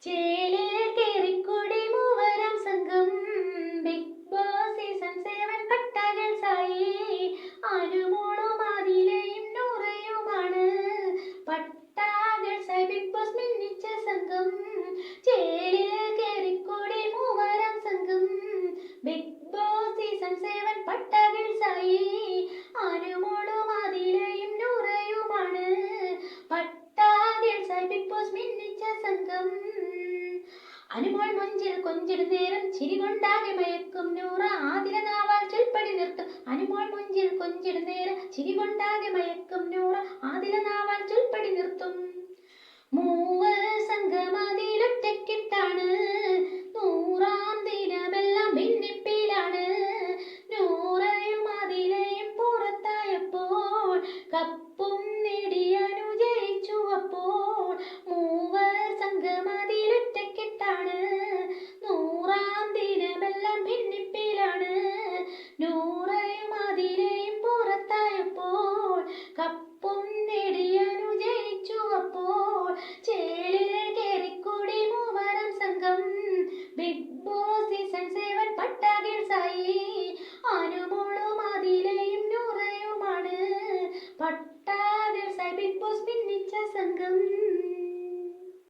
ചേലിൽ കേറിക്കൂടി മൂവരാം സംഘം ബിഗ് ബോസ് സീസൺ 7 പട്ടാകൾസായി. അനുമോളും ആദിലയും നൂറയുമാണ് പട്ടാകൾസായി ബിഗ് ബോസ് മിന്നിച്ച സംഘം. ചേലിൽ കേറിക്കൂടി മൂവരാം സംഘം ബിഗ് ബോസ് സീസൺ 7 പട്ടാകൾസായി. അനുമോളും ആദിലയും നൂറയുമാണ് പട്ടാകൾസായി ബിഗ് ബോസ് മിന്നിച്ച സംഘം. അനുമോൾ മൊഞ്ചിൽ കൊഞ്ചിടും നേരം ചിരി കൊണ്ടാകെ മയക്കും നൂറ. ആദില നാവാൽ ചൊൽപ്പടി നിർത്തും. അനുമോൾ മൊഞ്ചിൽ കൊഞ്ചിടും നേരം ചിരി കൊണ്ടാകെ മയക്കും നൂറ. ആദില നാവാൽ ചൊൽപ്പടി നിർത്തും. മൂവർ സംഘമാതിലൊറ്റക്കിട്ടാണ് നൂറാം ദിനമെല്ലാം ഭിന്നിപ്പിലാണ്. നൂറയും ആദിലയും പുറത്തായപ്പോൾ കപ്പും നേടിയാനു ജയിച്ചു. അപ്പോൾ മൂവർ സംഘമാതിലൊറ്റക്കിട്ടാണ് നൂറാം ദിനമെല്ലാം ഭിന്നിപ്പിലാണ്. നൂറയും ആദിലയും പുറത്തായപ്പോൾ കപ്പും നേടിയാനു ജയിച്ചു. അപ്പോൾ ചേലിൽ കേറിക്കൂടി മൂവരാം സംഘം ബിഗ് ബോസ് സീസൺ 7 പട്ടാകൾസായി. അനുമോളും ആദിലയും നൂറയുമാണ്